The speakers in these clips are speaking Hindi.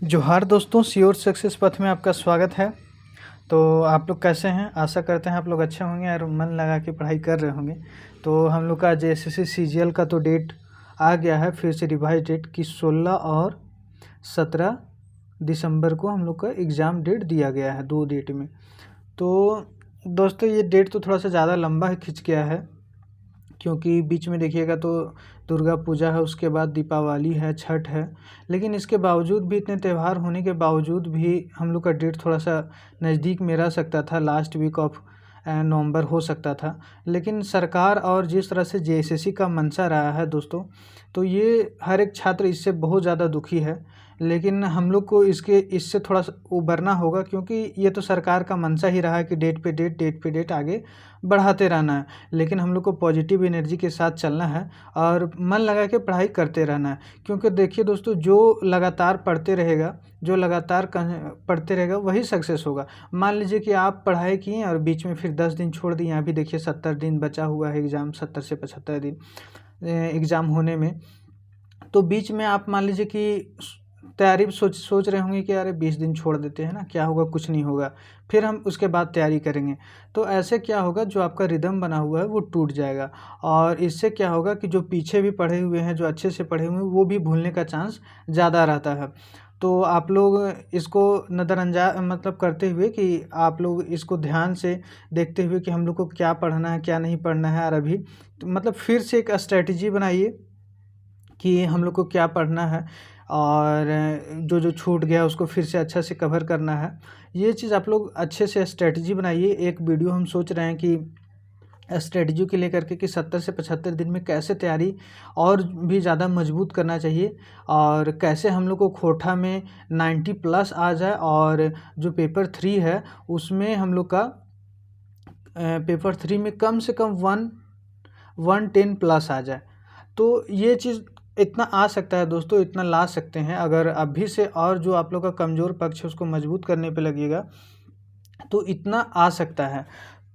जोहार दोस्तों, श्योर सक्सेस पथ में आपका स्वागत है। तो आप लोग कैसे हैं? आशा करते हैं आप लोग अच्छे होंगे और मन लगा के पढ़ाई कर रहे होंगे। तो हम लोग का जेएसएससी सीजीएल का तो डेट आ गया है, फिर से रिवाइज डेट कि 16 और 17 दिसंबर को हम लोग का एग्ज़ाम डेट दिया गया है, 2 डेट में। तो दोस्तों ये डेट तो थोड़ा सा ज़्यादा लंबा है, खिंच गया है, क्योंकि बीच में देखिएगा तो दुर्गा पूजा है, उसके बाद दीपावली है, छठ है। लेकिन इसके बावजूद भी, इतने त्यौहार होने के बावजूद भी हम लोग का डेट थोड़ा सा नज़दीक में रह सकता था, लास्ट वीक ऑफ नवंबर हो सकता था। लेकिन सरकार और जिस तरह से जेएसएससी का मंशा रहा है दोस्तों, तो ये हर एक छात्र इससे बहुत ज़्यादा दुखी है। लेकिन हम लोग को इससे थोड़ा सा उबरना होगा, क्योंकि ये तो सरकार का मंशा ही रहा है कि डेट पे डेट आगे बढ़ाते रहना है। लेकिन हम लोग को पॉजिटिव एनर्जी के साथ चलना है और मन लगा के पढ़ाई करते रहना है। क्योंकि देखिए दोस्तों, जो लगातार पढ़ते रहेगा, जो लगातार पढ़ते रहेगा वही सक्सेस होगा। मान लीजिए कि आप पढ़ाई किए और बीच में फिर 10 दिन छोड़ दिए, यहाँ भी देखिए 70 दिन बचा हुआ है एग्ज़ाम, 70 से 75 दिन एग्ज़ाम होने में। तो बीच में आप मान लीजिए कि तैयारी सोच रहे होंगे कि अरे 20 दिन छोड़ देते हैं ना, क्या होगा, कुछ नहीं होगा, फिर हम उसके बाद तैयारी करेंगे। तो ऐसे क्या होगा, जो आपका रिदम बना हुआ है वो टूट जाएगा। और इससे क्या होगा कि जो पीछे भी पढ़े हुए हैं, जो अच्छे से पढ़े हुए हैं, वो भी भूलने का चांस ज़्यादा रहता है। तो आप लोग इसको नज़रअंदाज मतलब करते हुए कि आप लोग इसको ध्यान से देखते हुए कि हम लोग को क्या पढ़ना है, क्या नहीं पढ़ना है। और अभी तो मतलब फिर से एक स्ट्रेटजी बनाइए कि हम लोग को क्या पढ़ना है, और जो जो छूट गया उसको फिर से अच्छा से कवर करना है। ये चीज़ आप लोग अच्छे से स्ट्रेटजी बनाइए। एक वीडियो हम सोच रहे हैं कि स्ट्रेटजी को लेकर के कि 70 से 75 दिन में कैसे तैयारी और भी ज़्यादा मजबूत करना चाहिए, और कैसे हम लोग को खोटा में 90 प्लस आ जाए, और जो पेपर 3 है उसमें हम लोग का पेपर 3 में कम से कम 110 प्लस आ जाए। तो ये चीज़ इतना आ सकता है दोस्तों, इतना ला सकते हैं अगर अभी से, और जो आप लोग का कमज़ोर पक्ष है उसको मजबूत करने पे लगिएगा तो इतना आ सकता है।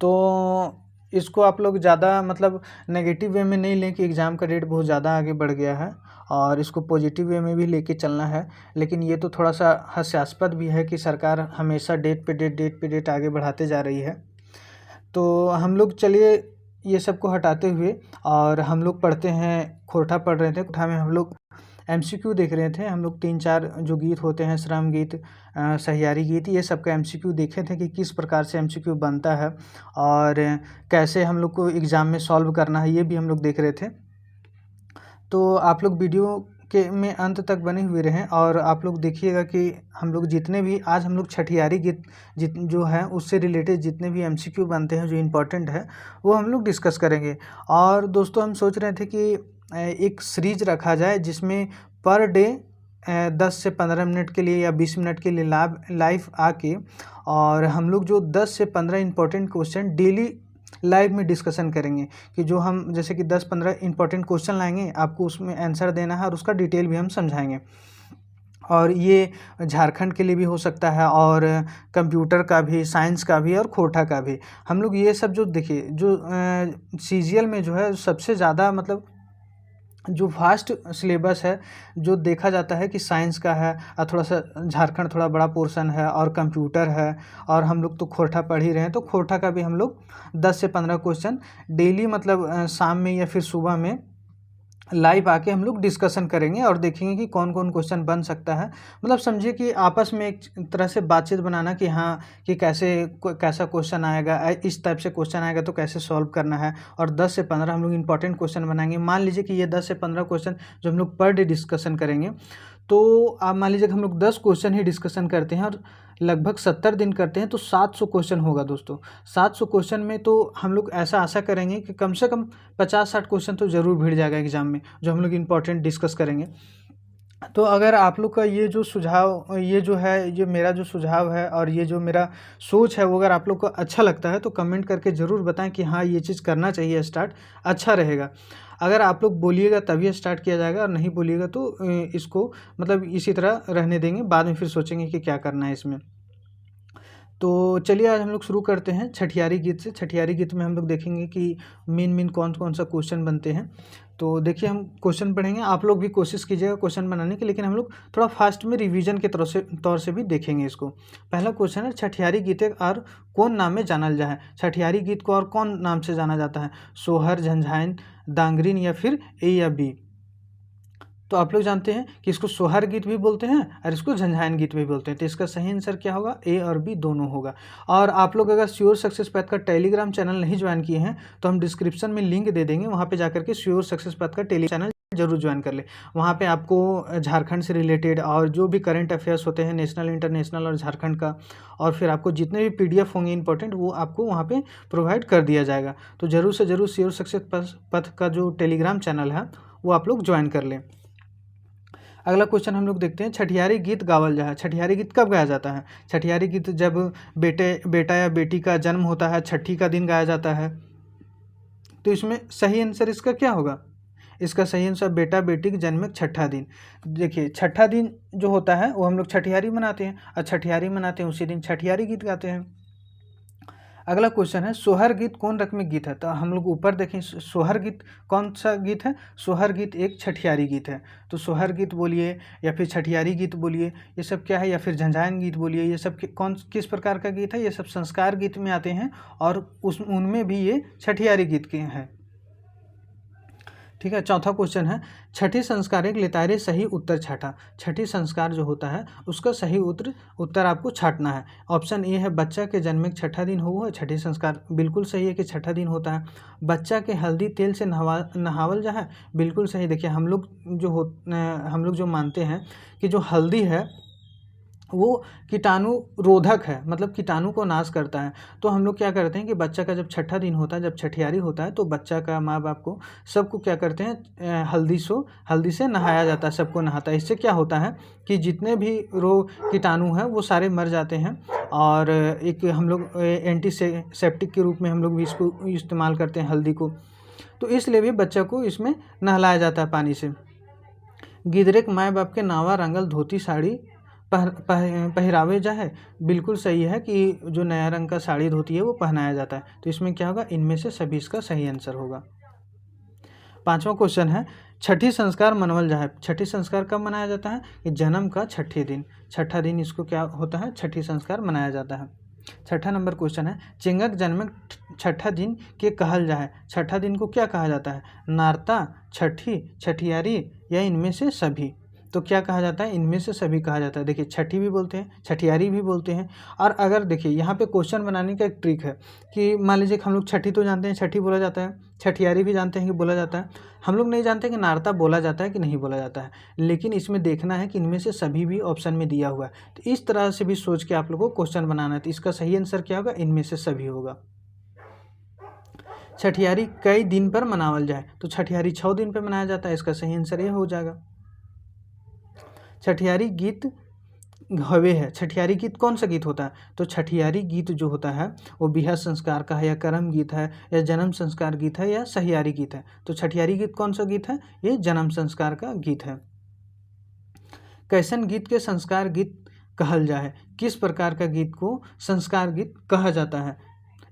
तो इसको आप लोग ज़्यादा मतलब नेगेटिव वे में नहीं लें कि एग्ज़ाम का डेट बहुत ज़्यादा आगे बढ़ गया है, और इसको पॉजिटिव वे में भी लेके चलना है। लेकिन ये तो थोड़ा सा हास्यास्पद भी है कि सरकार हमेशा डेट पे डेट आगे बढ़ाते जा रही है। तो हम लोग चलिए ये सब को हटाते हुए, और हम लोग पढ़ते हैं, खोरठा पढ़ रहे थे, खोरठा में हम लोग एमसीक्यू देख रहे थे। हम लोग 3-4 जो गीत होते हैं, श्रम गीत, सहियारी गीत, ये सब का एमसीक्यू देखे थे कि किस प्रकार से एमसीक्यू बनता है और कैसे हम लोग को एग्ज़ाम में सॉल्व करना है, ये भी हम लोग देख रहे थे। तो आप लोग वीडियो के में अंत तक बने हुए रहें, और आप लोग देखिएगा कि हम लोग जितने भी आज हम लोग छठियारी गीत जो है उससे रिलेटेड जितने भी एमसीक्यू बनते हैं जो इम्पोर्टेंट है, वो हम लोग डिस्कस करेंगे। और दोस्तों हम सोच रहे थे कि एक सीरीज रखा जाए जिसमें पर डे 10 से 15 मिनट के लिए या 20 मिनट के लिए लाइव आके, और हम लोग जो 10 से 15 इम्पोर्टेंट क्वेश्चन डेली लाइव में डिस्कशन करेंगे। कि जो हम जैसे कि 10-15 इंपॉर्टेंट क्वेश्चन लाएंगे, आपको उसमें आंसर देना है और उसका डिटेल भी हम समझाएंगे। और ये झारखंड के लिए भी हो सकता है, और कंप्यूटर का भी, साइंस का भी, और खोटा का भी। हम लोग ये सब जो देखिए, जो सीजीएल में जो है सबसे ज़्यादा मतलब जो फास्ट सिलेबस है, जो देखा जाता है कि साइंस का है, और थोड़ा सा झारखंड थोड़ा बड़ा पोर्शन है, और कंप्यूटर है, और हम लोग तो खोरठा पढ़ ही रहे हैं, तो खोरठा का भी हम लोग 10 से 15 क्वेश्चन डेली मतलब शाम में या फिर सुबह में लाइव आके हम लोग डिस्कशन करेंगे, और देखेंगे कि कौन कौन क्वेश्चन बन सकता है। मतलब समझिए कि आपस में एक तरह से बातचीत बनाना कि हाँ, कि कैसा क्वेश्चन आएगा, इस टाइप से क्वेश्चन आएगा तो कैसे सॉल्व करना है। और 10 से 15 हम लोग इंपॉर्टेंट क्वेश्चन बनाएंगे। मान लीजिए कि ये 10 से 15 क्वेश्चन जो हम लोग पर डे डिस्कशन करेंगे, तो आप मान लीजिए कि हम लोग 10 क्वेश्चन ही डिस्कशन करते हैं और लगभग 70 दिन करते हैं, तो 700 क्वेश्चन होगा दोस्तों। 700 क्वेश्चन में तो हम लोग ऐसा आशा करेंगे कि कम से कम 50-60 क्वेश्चन तो ज़रूर भिड़ जाएगा एग्ज़ाम में, जो हम लोग इम्पोर्टेंट डिस्कस करेंगे। तो अगर आप लोग का ये जो सुझाव, ये जो है, ये मेरा जो सुझाव है और ये जो मेरा सोच है, वो अगर आप लोग को अच्छा लगता है तो कमेंट करके ज़रूर बताएं कि हाँ, ये चीज़ करना चाहिए स्टार्ट, अच्छा रहेगा। अगर आप लोग बोलिएगा तभी स्टार्ट किया जाएगा, और नहीं बोलिएगा तो इसको मतलब इसी तरह रहने देंगे, बाद में फिर सोचेंगे कि क्या करना है इसमें। तो चलिए आज हम लोग शुरू करते हैं छठियारी गीत से। छठियारी गीत में हम लोग देखेंगे कि मेन कौन कौन सा क्वेश्चन बनते हैं। तो देखिए हम क्वेश्चन पढ़ेंगे, आप लोग भी कोशिश कीजिएगा क्वेश्चन बनाने की, लेकिन हम लोग थोड़ा फास्ट में रिवीजन के तौर से भी देखेंगे इसको। पहला क्वेश्चन है, छठियारी गीत और कौन नाम में जानल जाए। छठियारी गीत को और कौन नाम से जाना जाता है? सोहर, झंझाइन, दांगरीन या फिर ए या बी? तो आप लोग जानते हैं कि इसको सोहर गीत भी बोलते हैं और इसको झंझाइन गीत भी बोलते हैं। तो इसका सही आंसर क्या होगा? ए और बी दोनों होगा। और आप लोग अगर श्योर सक्सेस पाथ का टेलीग्राम चैनल नहीं ज्वाइन किए हैं तो हम डिस्क्रिप्शन में लिंक दे देंगे, वहाँ पे जाकर के श्योर सक्सेस पाथ का टेली चैनल जरूर ज्वाइन कर ले। वहाँ पे आपको झारखंड से रिलेटेड और जो भी करंट अफेयर्स होते हैं नेशनल, इंटरनेशनल और झारखंड का, और फिर आपको जितने भी PDF होंगे इंपॉर्टेंट, वो आपको वहाँ पे प्रोवाइड कर दिया जाएगा। तो ज़रूर से ज़रूर श्योर सक्सेस पाथ का जो टेलीग्राम चैनल है वो आप लोग ज्वाइन कर लें। अगला क्वेश्चन हम लोग देखते हैं, छठियारी गीत गावल जा है। छठियारी गीत कब गाया जाता है? छठियारी गीत जब बेटा या बेटी का जन्म होता है, छठी का दिन गाया जाता है। तो इसमें सही आंसर इसका क्या होगा? इसका सही आंसर बेटा बेटी के जन्म में छठा दिन। देखिए छठा दिन जो होता है वो हम लोग छठियारी मनाते हैं, और छठियारी मनाते हैं उसी दिन छठियारी गीत गाते हैं। अगला क्वेश्चन है, सोहर गीत कौन रकम गीत है? तो हम लोग ऊपर देखें, सोहर गीत कौन सा गीत है? सोहर गीत एक छठियारी गीत है। तो सोहर गीत बोलिए या फिर छठियारी गीत बोलिए, ये सब क्या है? या फिर झंझाइन गीत बोलिए, ये सब किस प्रकार का गीत है? ये सब संस्कार गीत में आते हैं, और उनमें भी ये छठियारी गीत के हैं। ठीक है। चौथा क्वेश्चन है, छठी संस्कार एक लेतारे सही उत्तर छाटा। छठी संस्कार जो होता है उसका सही उत्तर आपको छाटना है। ऑप्शन ए है बच्चा के जन्म में छठा दिन हुआ छठी संस्कार, बिल्कुल सही है कि छठा दिन होता है। बच्चा के हल्दी तेल से नहावल जा है, बिल्कुल सही। देखिए हम लोग जो मानते हैं कि जो हल्दी है वो कीटाणु रोधक है, मतलब कीटाणु को नाश करता है। तो हम लोग क्या करते हैं कि बच्चा का जब छठा दिन होता है, जब छठियारी होता है, तो बच्चा का माँ बाप को सबको क्या करते हैं, हल्दी से नहाया जाता है, सबको नहाता है। इससे क्या होता है कि जितने भी रोग कीटाणु हैं वो सारे मर जाते हैं। और एक हम लोग एंटीसेप्टिक के रूप में हम लोग भी इसको इस्तेमाल करते हैं हल्दी को, तो इसलिए भी बच्चा को इसमें नहलाया जाता है पानी से। गिदरे के माँ बाप के नावा रंगल धोती साड़ी पहरावे जा है, बिल्कुल सही है कि जो नया रंग का साड़ी धोती है वो पहनाया जाता है। तो इसमें क्या होगा? इनमें से सभी इसका सही आंसर होगा। पांचवा क्वेश्चन है, छठी संस्कार मनवल जा है। छठी संस्कार कब मनाया जाता है? कि जन्म का छठे दिन, छठा दिन इसको क्या होता है? छठी संस्कार मनाया जाता है। छठा नंबर क्वेश्चन है, चिंगक जन्म छठा दिन के कहल जा है। छठा दिन को क्या कहा जाता है? नारता, छठी, छठियारी या इनमें से सभी? तो क्या कहा जाता है? इनमें से सभी कहा जाता है। देखिए छठी भी बोलते हैं, छठियारी भी बोलते हैं। और अगर देखिए यहाँ पे क्वेश्चन बनाने का एक ट्रिक है कि मान लीजिए कि हम लोग छठी तो जानते हैं छठी बोला जाता है, छठियारी भी जानते हैं कि बोला जाता है, हम लोग नहीं जानते कि नारता बोला जाता है कि नहीं बोला जाता है। लेकिन इसमें देखना है कि इनमें से सभी भी ऑप्शन में दिया हुआ है। तो इस तरह से भी सोच के आप लोगों को क्वेश्चन बनाना है। तो इसका सही आंसर क्या होगा? इनमें से सभी होगा। छठियारी कई दिन पर मनावल जाए? तो छठियारी 6 दिन पर मनाया जाता है, इसका सही आंसर ये हो जाएगा। छठियारी गीत हवे है। छठियारी गीत कौन सा गीत होता है? तो छठियारी गीत जो होता है वो बिहा संस्कार का है, या कर्म गीत है, या जन्म संस्कार गीत है, या सहियारी गीत है। तो छठियारी गीत कौन सा गीत है? ये जन्म संस्कार का गीत है। कैसन गीत के संस्कार गीत कहल जाए? किस प्रकार का गीत को संस्कार गीत कहा जाता है?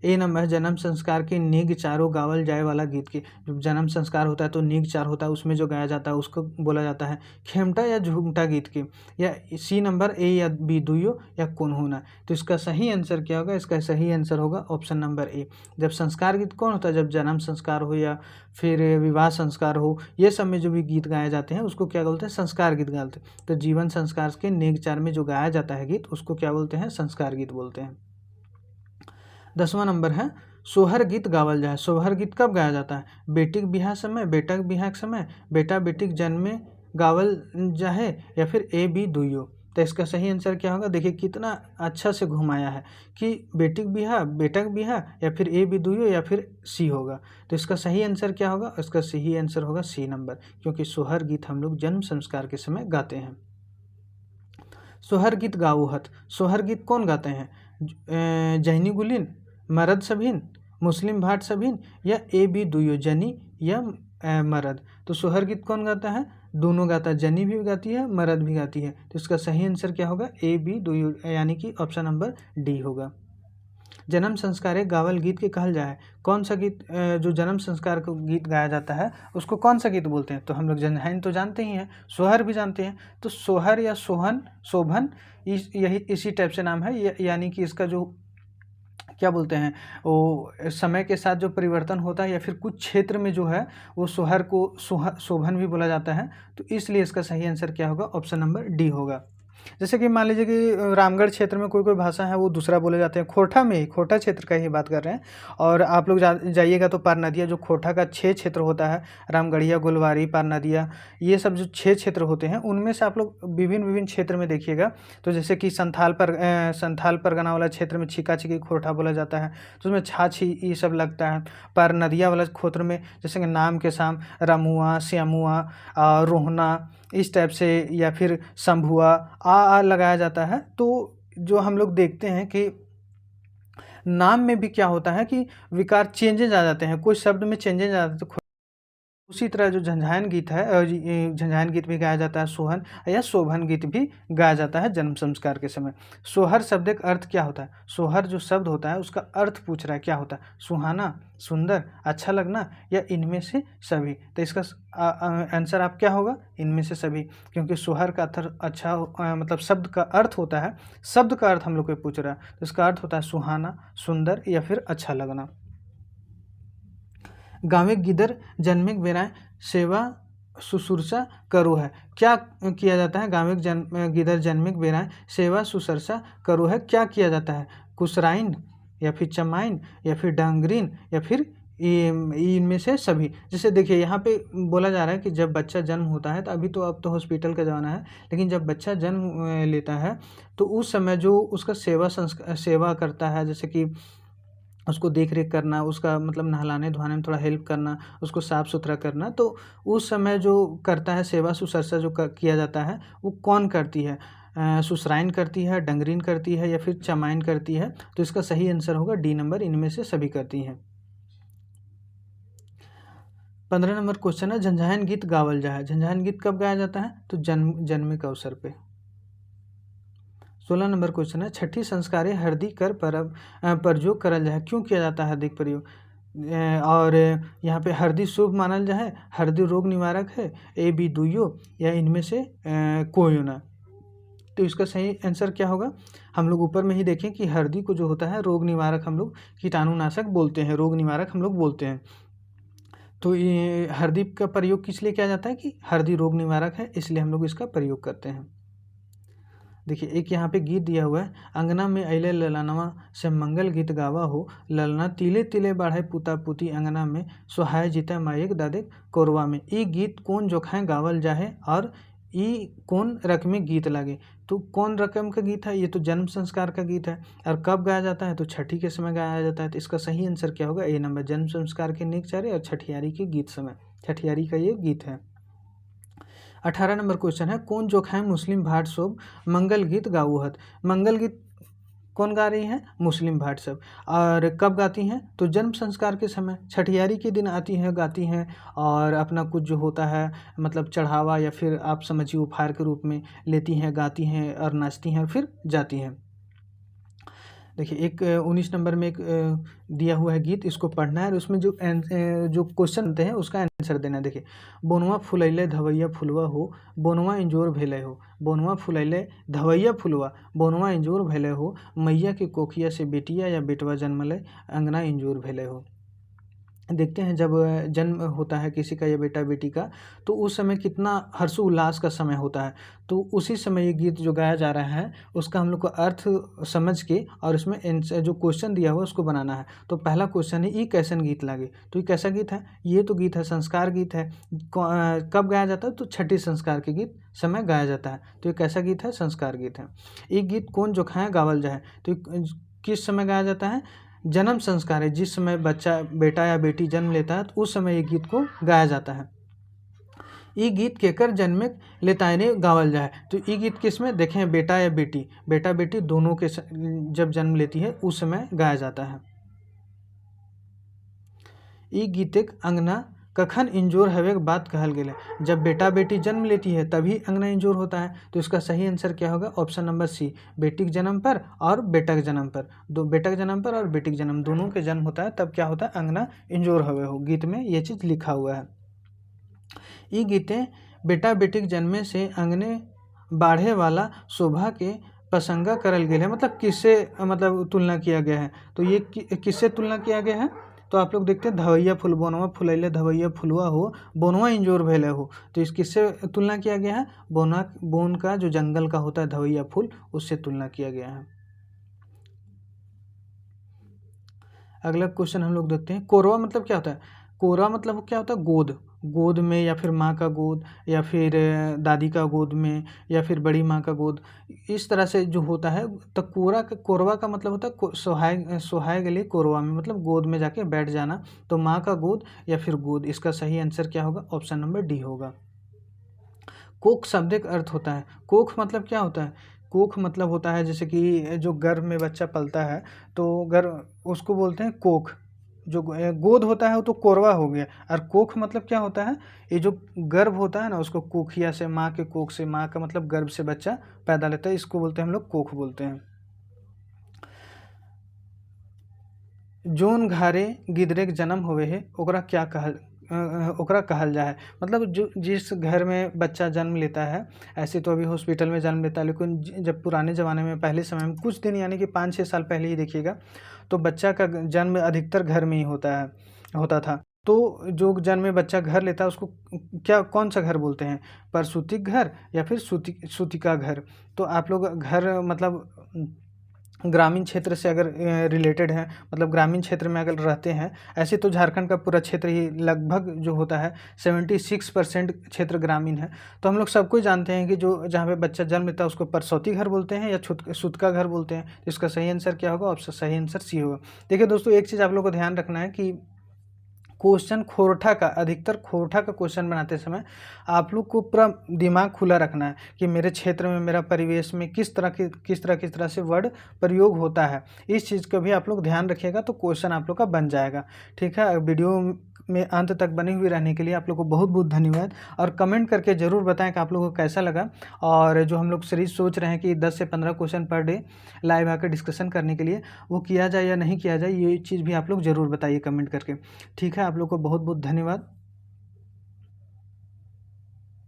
ए नंबर जन्म संस्कार के नीग चारों गावल जाए वाला गीत के, जब जन्म संस्कार होता है तो नीग चार होता है, उसमें जो गाया जाता है उसको बोला जाता है खेमटा या झूमटा गीत के। या सी नंबर ए या बी दुयो या कौन होना? तो इसका सही आंसर क्या होगा? इसका सही आंसर होगा ऑप्शन नंबर ए। जब संस्कार गीत कौन होता है? जब जन्म संस्कार हो या फिर विवाह संस्कार हो, ये सब में जो भी गीत गाए जाते हैं उसको क्या बोलते हैं? संस्कार गीत गाते हैं। तो जीवन संस्कार के नीग चार में जो गाया जाता है गीत उसको क्या बोलते हैं? संस्कार गीत बोलते हैं। 10वां नंबर है, सोहर गीत गावल जाए। सोहर गीत कब गाया जाता है? बेटी के बिहार समय, बेटा के बिहार के समय, बेटा बेटी के जन्म में गावल जाए, या फिर ए बी दुइयो? तो इसका सही आंसर क्या होगा? देखिए कितना अच्छा से घुमाया है कि बेटी के बिहार, बेटा के बिहार, या फिर ए बी दुइयो, या फिर सी होगा। तो इसका सही आंसर क्या होगा? इसका सही आंसर होगा सी नंबर, क्योंकि सोहर गीत हम लोग जन्म संस्कार के समय गाते हैं। सोहर गीत गावोहत। सोहर गीत कौन गाते हैं? जैनी गुलिन, मर्द सभिन, मुस्लिम भाट सभिन, या ए बी दुइयो, जनी या मर्द? तो सोहर गीत कौन गाता है? दोनों गाता है, जनी भी गाती है, मर्द भी गाती है। तो इसका सही आंसर क्या होगा? ए बी दुइयो, यानी कि ऑप्शन नंबर डी होगा। जन्म संस्कारे गावल गीत के कहल जाए। कौन सा गीत जो जन्म संस्कार को गीत गाया जाता है उसको कौन सा गीत बोलते हैं? तो हम लोग जंझाइन तो जानते ही हैं, सोहर भी जानते हैं। तो सोहर या सोहन, शोभन, यही इसी टाइप से नाम है। यानी कि इसका जो क्या बोलते हैं, वो समय के साथ जो परिवर्तन होता है या फिर कुछ क्षेत्र में जो है वो सोहर को शोभन भी बोला जाता है। तो इसलिए इसका सही आंसर क्या होगा? ऑप्शन नंबर डी होगा। जैसे कि मान लीजिए कि रामगढ़ क्षेत्र में कोई भाषा है वो दूसरा बोले जाते हैं। खोरठा में ही, खोरठा क्षेत्र का ही बात कर रहे हैं। और आप लोग जाइएगा तो पार नदिया, जो खोरठा का 6 क्षेत्र होता है, रामगढ़िया, गोलवारी, पार नदिया, ये सब जो 6 क्षेत्र होते हैं उनमें से आप लोग विभिन्न विभिन्न क्षेत्र में देखिएगा। तो जैसे कि संथाल परगना वाला क्षेत्र में छिका छिकी खोरठा बोला जाता है, तो उसमें छाछी ये सब लगता है। पार नदिया वाला क्षेत्र में जैसे कि नाम के साम, रमुआ, श्यामुआ, रोहना, इस टाइप से, या फिर शंभुआ, आ लगाया जाता है। तो जो हम लोग देखते हैं कि नाम में भी क्या होता है कि विकार चेंजेज आ जाते हैं, कुछ शब्द में चेंजेज आ जाते हैं। उसी तरह जो झंझाइन गीत है, झंझाइन गीत भी गाया जाता है, सोहन या शोभन गीत भी गाया जाता है जन्म संस्कार के समय। सोहर शब्द का अर्थ क्या होता है? सोहर जो शब्द होता है उसका अर्थ पूछ रहा है, क्या होता है? सुहाना, सुंदर, अच्छा लगना, या इनमें से सभी। तो इसका आंसर आप क्या होगा? इनमें से सभी। क्योंकि सोहर का अर्थ अच्छा मतलब शब्द का अर्थ होता है, शब्द का अर्थ हम लोग को पूछ रहा है, तो इसका अर्थ होता है सुहाना, सुंदर, या फिर अच्छा लगना। गाँवे गिदर जन्मिक बेराए सेवा शुश्रूषा करो है। क्या किया जाता है? गाँवे गिदर जन्मिक बेराए सेवा शुश्रूषा करो है, क्या किया जाता है? कुसराइन, या फिर चमाइन, या फिर डांगरीन, या फिर इनमें से सभी। जैसे देखिए यहाँ पे बोला जा रहा है कि जब बच्चा जन्म होता है, तो अभी तो अब तो हॉस्पिटल का ज़माना है, लेकिन जब बच्चा जन्म लेता है तो उस समय जो उसका सेवा करता है, जैसे कि उसको देख रेख करना, उसका मतलब नहलाने धुलाने में थोड़ा हेल्प करना, उसको साफ़ सुथरा करना, तो उस समय जो करता है सेवा शुश्रूषा जो किया जाता है वो कौन करती है? सुसराइन करती है, डंगरीन करती है, या फिर चमाइन करती है? तो इसका सही आंसर होगा डी नंबर, इनमें से सभी करती हैं। 15 नंबर क्वेश्चन है, झंझाइन गीत गावल जाए। झंझाइन गीत कब गाया जाता है? तो जन्म के अवसर पे। 16 नंबर क्वेश्चन है, छठी संस्कारे हरदी कर परब प्रयोग करल जाए। क्यों किया जाता है हरदी प्रयोग? और यहाँ पे हरदी शुभ मानल जाए, हरदी रोग निवारक है, ए बी दुइयो, या इनमें से कोई ना। तो इसका सही आंसर क्या होगा? हम लोग ऊपर में ही देखें कि हरदी को जो होता है रोग निवारक हम लोग कीटाणुनाशक बोलते हैं, रोग निवारक हम लोग बोलते हैं। तो ये हरदी का प्रयोग किस लिए किया जाता है? कि हरदी रोग निवारक है, इसलिए हम लोग इसका प्रयोग करते हैं। देखिए एक यहाँ पे गीत दिया हुआ है, अंगना में अइले ललनवा से मंगल गीत गावा हो, ललना तिले तिले बढ़े पुता पुती अंगना में, सोहाय जीता मायक दादे कोरवा में। ये गीत कौन जोखाएं गावल जाहे और ये कौन रकमी गीत लागे? तो कौन रकम का गीत है? ये तो जन्म संस्कार का गीत है। और कब गाया जाता है? तो छठी के समय गाया जाता है। तो इसका सही आंसर क्या होगा? ए नंबर, जन्म संस्कार के निक चारे और छठियारी के गीत समय, छठियारी का ये गीत है। 18 नंबर क्वेश्चन है, कौन जोखाएं मुस्लिम भाट सोब मंगल गीत गाऊहत। मंगल गीत कौन गा रही हैं? मुस्लिम भाट सब। और कब गाती हैं? तो जन्म संस्कार के समय, छठियारी के दिन आती हैं, गाती हैं, और अपना कुछ जो होता है मतलब चढ़ावा या फिर आप समझिए उपहार के रूप में लेती हैं, गाती हैं और नाचती हैं और फिर जाती हैं। देखिए एक 19 नंबर में एक दिया हुआ है गीत, इसको पढ़ना है और उसमें जो क्वेश्चन होते हैं उसका आंसर देना है। देखिए, बोनवा फुलैले धवैया फुलवा हो, बोनवा इंजोर भेले हो, बोनवा फुलैले धवैया फुलवा, बोनवा इंजोर भेले हो, मैया के कोखिया से बेटिया या बेटवा जन्मले, अंगना इंजोर भेले हो। देखते हैं जब जन्म होता है किसी का या बेटा बेटी का, तो उस समय कितना हर्षोल्लास का समय होता है। तो उसी समय ये गीत जो गाया जा रहा है उसका हम लोग को अर्थ समझ के और उसमें जो क्वेश्चन दिया हुआ उसको बनाना है। तो पहला क्वेश्चन है, ये कैसन गीत लागे। तो ये कैसा गीत है? ये तो गीत है संस्कार गीत है। कब गाया जाता है? तो छठी संस्कार के गीत समय गाया जाता है। तो ये कैसा गीत है? संस्कार गीत है। ये गीत कौन जोखाएं गावल जाए, तो किस समय गाया जाता है? जन्म संस्कार है, जिस समय बच्चा बेटा या बेटी जन्म लेता है तो उस समय ये गीत को गाया जाता है। ये गीत केकर जन्मे लेतायने गावल जाए। तो ये गीत किस में? देखें, बेटा या बेटी, बेटा बेटी दोनों के जब जन्म लेती है उस समय गाया जाता है। ये गीत एक अंगना कखन इंजोर हवे बात कहल गेले, जब बेटा बेटी जन्म लेती है तभी अंगना इंजोर होता है। तो इसका सही आंसर क्या होगा, ऑप्शन नंबर सी, बेटी के जन्म पर और बेटा के जन्म पर, दो बेटा के जन्म पर और बेटी के जन्म दोनों के जन्म होता है तब क्या होता है, अंगना इंजोर हवे हो। गीत में ये चीज़ लिखा हुआ है। ये गीतें बेटा बेटी के जन्मे से अंगने बाढ़े वाला शोभा के प्रसंगा करल गेल है, मतलब किससे मतलब तुलना किया गया है। तो ये किससे तुलना किया गया है, तो आप लोग देखते हैं धवैया फूल बोनवा फुलैले धवैया फुलवा हो बोनवा इंजोर भैले हो। तो इस किससे तुलना किया गया है, बोन का जो जंगल का होता है धवैया फूल, उससे तुलना किया गया है। अगला क्वेश्चन हम लोग देखते हैं, कोरवा मतलब क्या होता है। कोरवा मतलब क्या होता है, गोद, गोद में या फिर माँ का गोद या फिर दादी का गोद में या फिर बड़ी माँ का गोद, इस तरह से जो होता है। तो कोरवा का मतलब होता है सोहाय के लिए कोरवा में, मतलब गोद में जाके बैठ जाना। तो माँ का गोद या फिर गोद, इसका सही आंसर क्या होगा, ऑप्शन नंबर डी होगा। कोख शब्द का अर्थ होता है, कोख मतलब क्या होता है, कोख मतलब होता है जैसे कि जो गर्भ में बच्चा पलता है तो गर्भ उसको बोलते हैं कोख। जो गोद होता है वो तो कोरवा हो गया, और कोख मतलब क्या होता है, ये जो गर्भ होता है ना उसको कोखिया से, माँ के कोख से, माँ का मतलब गर्भ से बच्चा पैदा लेता है, इसको बोलते हैं हम लोग कोख बोलते हैं। जोन घारे गिदरे के जन्म होवे है ओकरा क्या कहल जा है, मतलब जो जिस घर में बच्चा जन्म लेता है, ऐसे तो अभी हॉस्पिटल में जन्म लेता है, लेकिन जब पुराने ज़माने में पहले समय में कुछ दिन यानी कि 5-6 साल पहले ही देखिएगा, तो बच्चा का जन्म अधिकतर घर में ही होता था। तो जो जन्म में बच्चा घर लेता है उसको कौन सा घर बोलते हैं, प्रसूति घर या फिर सूतिका घर। तो आप लोग घर मतलब ग्रामीण क्षेत्र से अगर रिलेटेड हैं, मतलब ग्रामीण क्षेत्र में अगर रहते हैं, ऐसे तो झारखंड का पूरा क्षेत्र ही लगभग जो होता है 76% क्षेत्र ग्रामीण है। तो हम लोग सबको जानते हैं कि जो जहाँ पे बच्चा जन्म लेता है उसको प्रसूति घर बोलते हैं या सूतिका घर बोलते हैं। तो इसका सही आंसर क्या होगा, ऑप्शन सही आंसर सी होगा। देखिए दोस्तों, एक चीज़ आप लोग को ध्यान रखना है कि क्वेश्चन खोरठा का, अधिकतर खोरठा का क्वेश्चन बनाते समय आप लोग को पूरा दिमाग खुला रखना है कि मेरे क्षेत्र में, मेरा परिवेश में किस तरह से वर्ड प्रयोग होता है। इस चीज़ का भी आप लोग ध्यान रखिएगा तो क्वेश्चन आप लोग का बन जाएगा। ठीक है, वीडियो में अंत तक बने हुए रहने के लिए आप लोग को बहुत बहुत धन्यवाद, और कमेंट करके ज़रूर बताएं कि आप लोगों को कैसा लगा। और जो हम लोग सीरीज सोच रहे हैं कि 10 से 15 क्वेश्चन पर डे लाइव आकर डिस्कशन करने के लिए, वो किया जाए या नहीं किया जाए, ये चीज़ भी आप लोग ज़रूर बताइए कमेंट करके। ठीक है, आप लोग को बहुत बहुत धन्यवाद।